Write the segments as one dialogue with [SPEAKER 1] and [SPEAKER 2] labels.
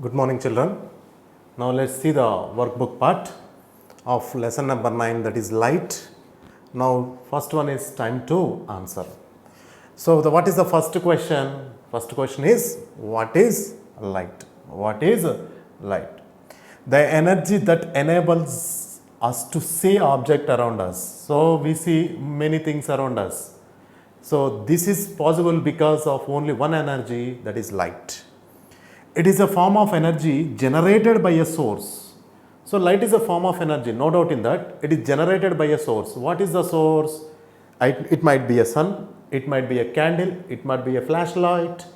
[SPEAKER 1] Good morning, children. Now let's see the workbook part of lesson number 9, that is light. Now first one is time to answer. So what is the first question? First question is, what is light? What is light? The energy that enables us to see object around us. So we see many things around us. So this is possible because of only one energy, that is light. It is a form of energy generated by a source. So light is a form of energy, no doubt in that. It is generated by a source. What is the source? It might be a sun, it might be a candle, it might be a flashlight.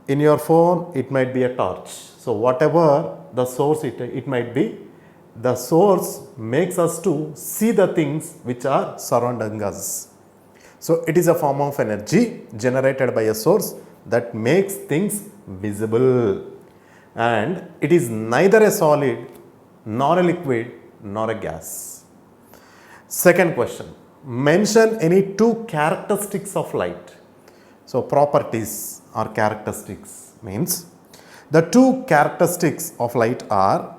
[SPEAKER 1] In your phone, it might be a torch. So whatever the source it might be, the source makes us to see the things which are surrounding us. So it is a form of energy generated by a source that makes things visible. And it is neither a solid, nor a liquid, nor a gas. Second question, mention any two characteristics of light. So properties or characteristics means the two characteristics of light are,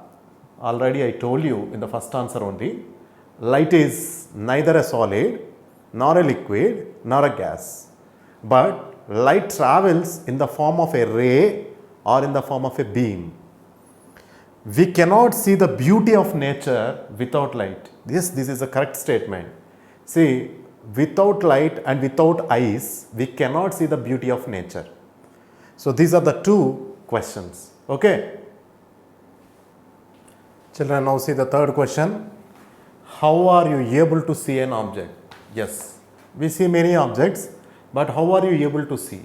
[SPEAKER 1] already I told you in the first answer only, light is neither a solid, nor a liquid, nor a gas. But light travels in the form of a ray or in the form of a beam. We cannot see the beauty of nature without light. Yes, this is a correct statement. See, without light and without eyes, we cannot see the beauty of nature. So these are the two questions. Okay. Children, now see the third question. How are you able to see an object? Yes, we see many objects, but how are you able to see?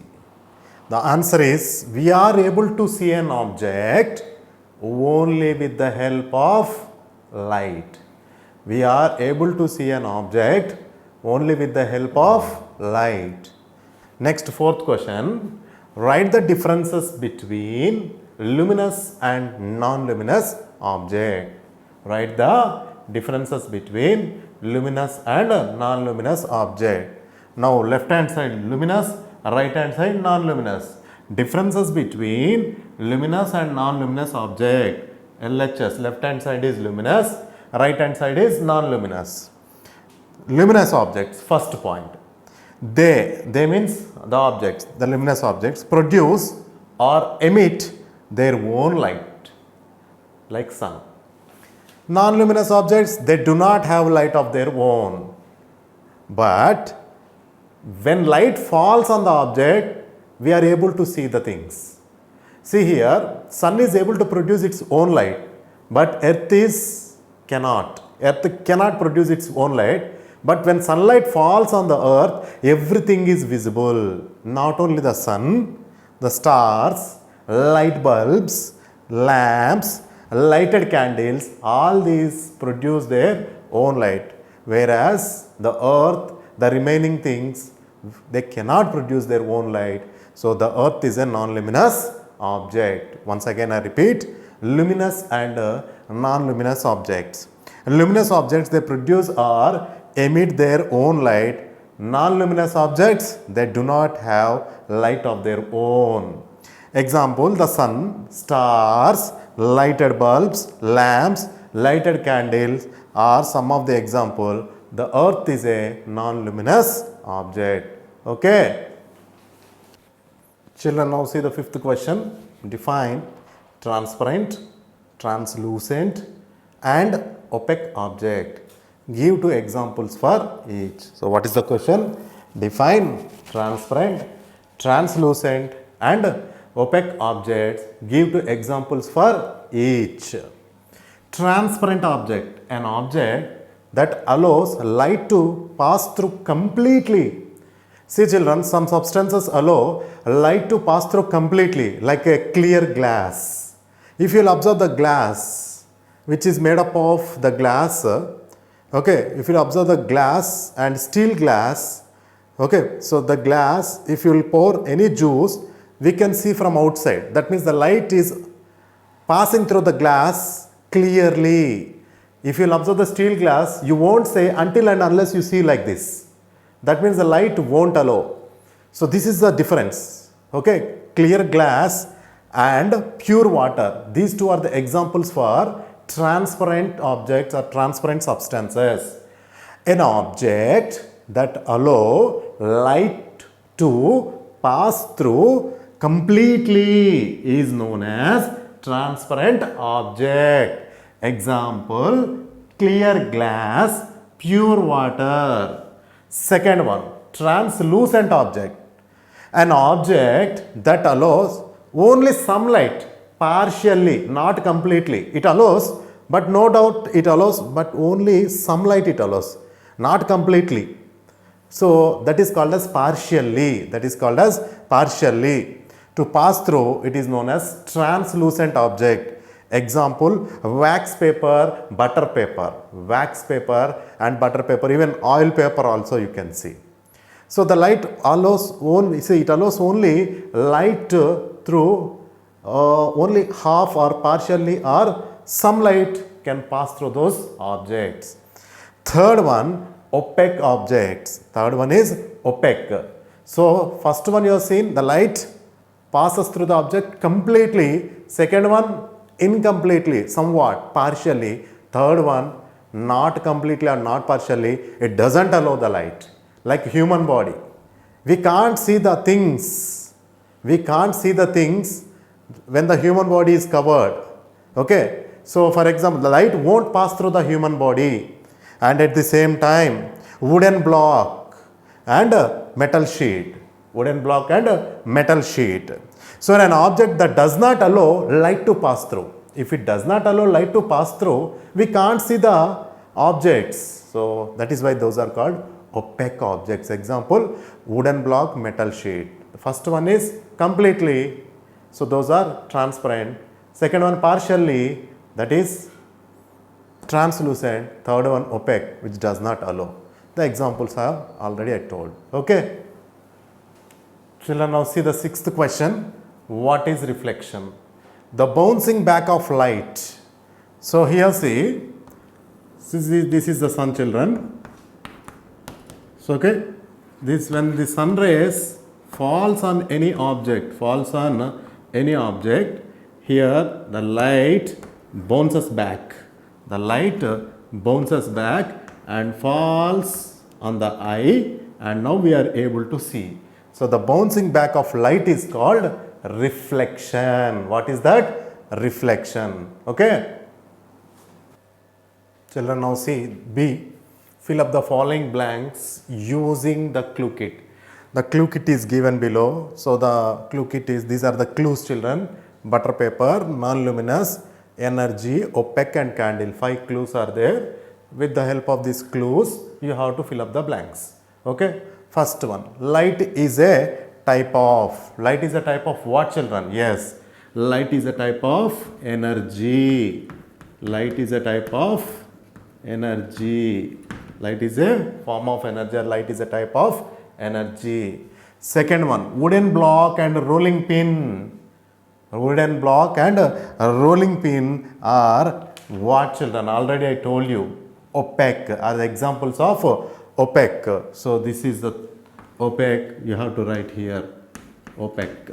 [SPEAKER 1] The answer is, we are able to see an object only with the help of light. We are able to see an object only with the help of light. Next, fourth question. Write the differences between luminous and non-luminous object. Write the differences between luminous and non-luminous object. Now, left hand side luminous, right hand side non-luminous. Differences between luminous and non-luminous object. LHS, left hand side is luminous, right hand side is non-luminous. Luminous objects, first point. They means the objects, the luminous objects produce or emit their own light, like sun. Non-luminous objects, they do not have light of their own. But when light falls on the object, we are able to see the things. See here, sun is able to produce its own light, but earth cannot. Earth cannot produce its own light, but when sunlight falls on the earth, everything is visible. Not only the sun, the stars, light bulbs, lamps, lighted candles, all these produce their own light. Whereas the earth, the remaining things, they cannot produce their own light. So the earth is a non-luminous object. Once again I repeat, luminous and non-luminous objects. Luminous objects, they produce or emit their own light. Non-luminous objects, they do not have light of their own. Example, the sun, stars, lighted bulbs, lamps, lighted candles are some of the example. The earth is a non-luminous object. Okay. Children, now see the fifth question. Define transparent, translucent and opaque object. Give two examples for each. So what is the question? Define transparent, translucent and opaque objects. Give two examples for each. Transparent object, an object that allows light to pass through completely. See children, some substances allow light to pass through completely, like a clear glass. If you will observe the glass, which is made up of the glass, okay, if you observe the glass and steel glass, okay, so the glass, if you will pour any juice, we can see from outside. That means the light is passing through the glass clearly. If you will observe the steel glass, you won't say until and unless you see like this. That means the light won't allow. So this is the difference. Okay, clear glass and pure water. These two are the examples for transparent objects or transparent substances. An object that allow light to pass through completely is known as transparent object. Example, clear glass, pure water. Second one, translucent object. An object that allows only sunlight partially, not completely. It allows, but no doubt it allows, but only sunlight it allows, not completely. So that is called as partially. That is called as partially. To pass through, it is known as translucent object. Example, wax paper, butter paper. Wax paper and butter paper, even oil paper also you can see. So the light allows only, see, it allows only light through only half or partially, or some light can pass through those objects. Third one, opaque objects. Third one is opaque. So first one you have seen, the light passes through the object completely. Second one, incompletely, somewhat, partially. Third one, not completely or not partially. It doesn't allow the light. Like human body, we can't see the things. We can't see the things when the human body is covered. Okay. So for example, the light won't pass through the human body. And at the same time, wooden block and a metal sheet. Wooden block and a metal sheet. So an object that does not allow light to pass through. If it does not allow light to pass through, we can't see the objects. So that is why those are called opaque objects. Example, wooden block, metal sheet. The first one is completely, so those are transparent. Second one partially, that is translucent. Third one opaque, which does not allow. The examples are already I told. Okay. Children, now see the sixth question. What is reflection? The bouncing back of light. So here see, this is the sun, children. So okay, this when the sun rays falls on any object, here the light bounces back. The light bounces back and falls on the eye, and now we are able to see. So the bouncing back of light is called reflection. What is that? Reflection. Okay. Children, now see B. Fill up the following blanks using the clue kit. The clue kit is given below. So the clue kit is, these are the clues, children. Butter paper, non-luminous, energy, opaque and candle. 5 clues are there. With the help of these clues, you have to fill up the blanks. Okay. First one, light is a type of. Light is a type of what, children? Yes. Light is a type of energy. Light is a type of energy. Light is a form of energy, or light is a type of energy. Second one, wooden block and rolling pin. Wooden block and rolling pin are what, children? Already I told you. Opaque are the examples of opaque. So this is the opaque. You have to write here opaque.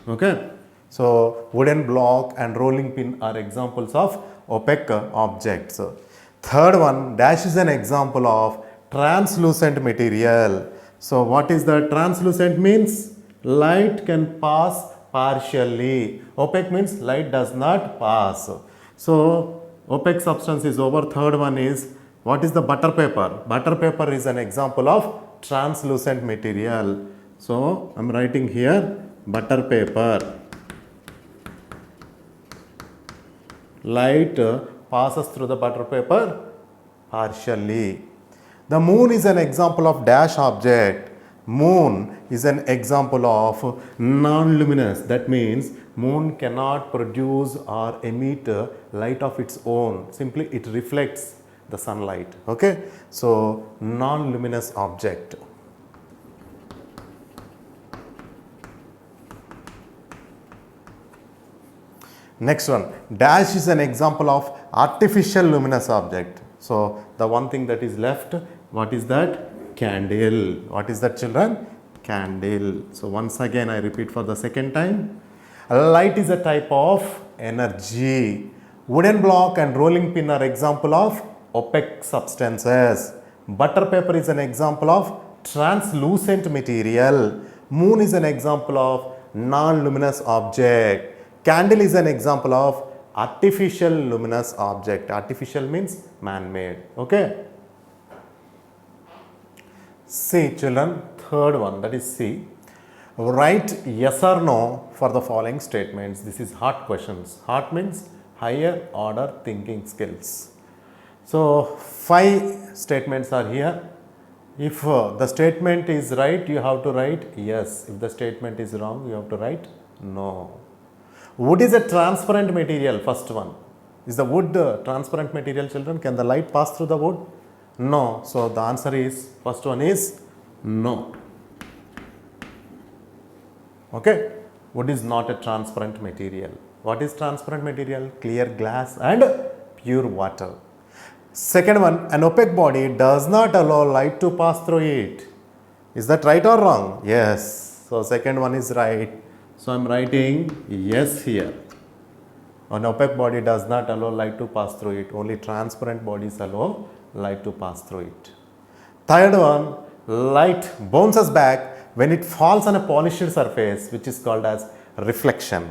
[SPEAKER 1] Okay. So wooden block and rolling pin are examples of opaque objects. Third one, dash is an example of translucent material. So what is the translucent means? Light can pass partially. Opaque means light does not pass. So opaque substance is over. Third one is, what is the butter paper? Butter paper is an example of translucent material. So I am writing here butter paper. Light passes through the butter paper partially. The moon is an example of dash object. Moon is an example of non-luminous. That means moon cannot produce or emit light of its own. Simply it reflects the sunlight. Okay. So non-luminous object. Next one, dash is an example of artificial luminous object. So the one thing that is left, what is that? Candle. What is that, children? candle. So once again I repeat for the second time. Light is a type of energy. Wooden block and rolling pin are example of opaque substances. Butter paper is an example of translucent material. Moon is an example of non-luminous object. Candle is an example of artificial luminous object. Artificial means man-made. Okay. C, children, third one, that is C. Write yes or no for the following statements. This is hard questions. Hard means higher order thinking skills. So 5 statements are here. If the statement is right, you have to write yes. If the statement is wrong, you have to write no. Wood is a transparent material, first one. Is the wood transparent material, children? Can the light pass through the wood? No. So the answer is, first one is no. Okay. Wood is not a transparent material. What is transparent material? Clear glass and pure water. Second one, an opaque body does not allow light to pass through it. Is that right or wrong? Yes. So second one is right. So I am writing yes here. An opaque body does not allow light to pass through it. Only transparent bodies allow light to pass through it. Third one, light bounces back when it falls on a polished surface, which is called as reflection.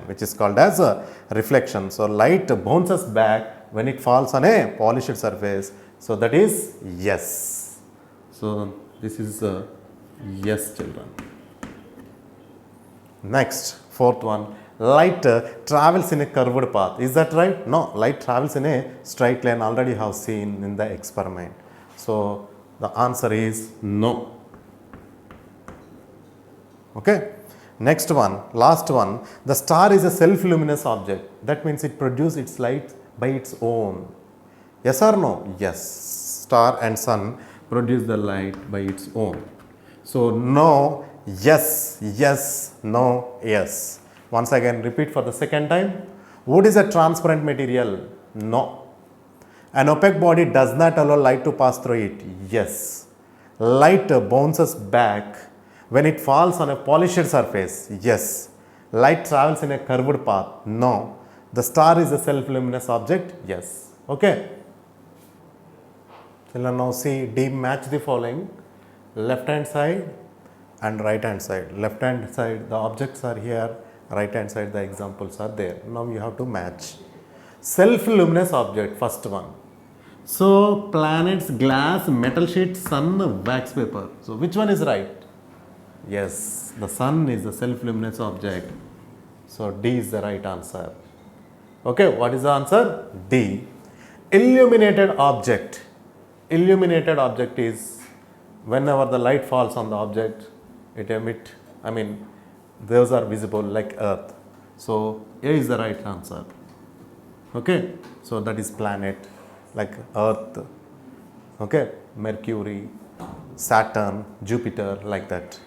[SPEAKER 1] So light bounces back when it falls on a polished surface. So that is yes. So this is yes, children. Next, fourth one, light travels in a curved path. Is that right? No, light travels in a straight line. Already have seen in the experiment. So the answer is no. Okay. Next one, last one, the star is a self-luminous object. That means it produces its light by its own. Yes or no? Yes. Star and sun produce the light by its own. So no, yes, yes, no, yes. Once again, repeat for the second time. Wood is a transparent material. No. An opaque body does not allow light to pass through it. Yes. Light bounces back when it falls on a polished surface. Yes. Light travels in a curved path. No. The star is a self-luminous object. Yes. Okay. Children, now see D, match the following. Left hand side and right hand side. Left hand side the objects are here, right hand side the examples are there. Now you have to match. Self-luminous object, first one. So planets, glass, metal sheet, sun, wax paper. So which one is right? Yes, the sun is the self-luminous object. So D is the right answer. Okay, what is the answer? D. Illuminated object. Illuminated object is whenever the light falls on the object, it emit, those are visible like earth. So A is the right answer. Okay, so that is planet like earth, okay, Mercury, Saturn, Jupiter, like that.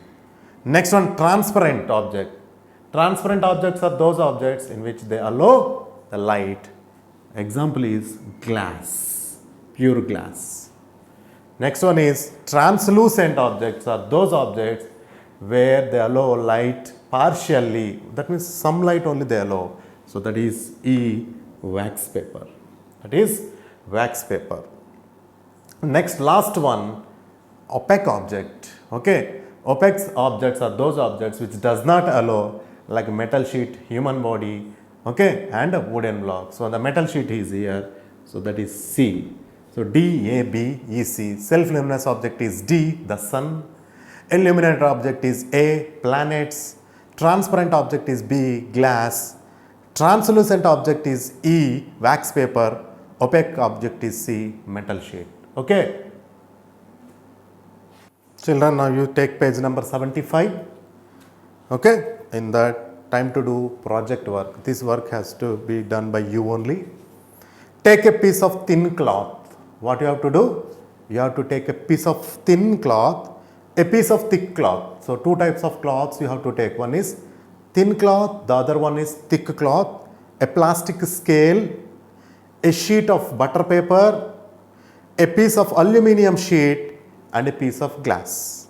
[SPEAKER 1] Next one, transparent object. Transparent objects are those objects in which they allow the light. Example is glass, pure glass. Next one is translucent objects are those objects where they allow light partially. That means some light only they allow. So that is E, wax paper. That is wax paper. Next, last one, opaque object. Okay, opaque objects are those objects which does not allow, like metal sheet, human body, okay, and a wooden block. So the metal sheet is here. So that is C. So D, A, B, E, C. Self-luminous object is D, the sun. Illuminated object is A, planets. Transparent object is B, glass. Translucent object is E, wax paper. Opaque object is C, metal sheet. Okay. Children, now you take page number 75. Okay. In that time to do project work. This work has to be done by you only. Take a piece of thin cloth. What you have to do? You have to take a piece of thin cloth, a piece of thick cloth. So two types of cloths you have to take. One is thin cloth, the other one is thick cloth, a plastic scale, a sheet of butter paper, a piece of aluminium sheet and a piece of glass.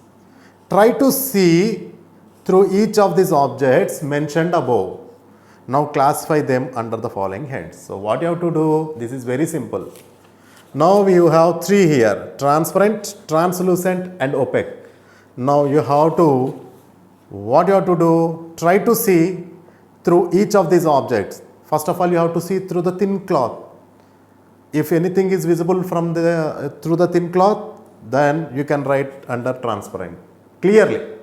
[SPEAKER 1] Try to see through each of these objects mentioned above. Now classify them under the following heads. So what you have to do, this is very simple. Now you have three here, transparent, translucent and opaque. Now you have to, what you have to do, try to see through each of these objects. First of all, you have to see through the thin cloth. If anything is visible from the through the thin cloth, then you can write under transparent clearly.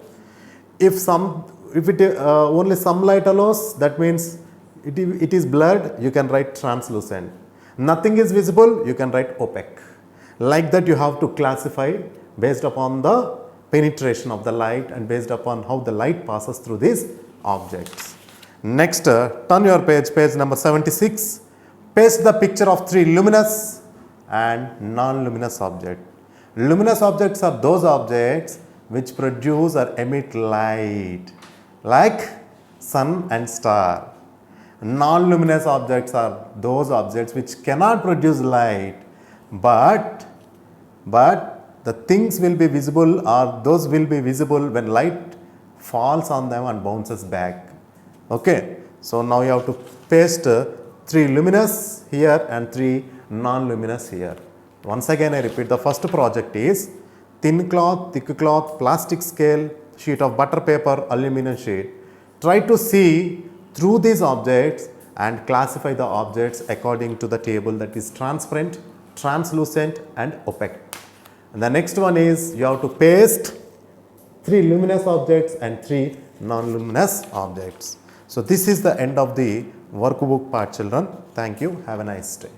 [SPEAKER 1] If only some light allows, that means it is blurred, you can write translucent. Nothing is visible, you can write opaque. Like that, you have to classify based upon the penetration of the light and based upon how the light passes through these objects. Next, turn your page number 76. Paste the picture of three luminous and non-luminous objects. Luminous objects are those objects which produce or emit light, like sun and star. Non-luminous objects are those objects which cannot produce light, but the things will be visible, or those will be visible when light falls on them and bounces back. Okay, so now you have to paste three luminous here and three non-luminous here. Once again I repeat, the first project is thin cloth, thick cloth, plastic scale, sheet of butter paper, aluminum sheet. Try to see through these objects and classify the objects according to the table, that is transparent, translucent and opaque. And the next one is you have to paste three luminous objects and three non-luminous objects. So this is the end of the workbook part, children. Thank you. Have a nice day.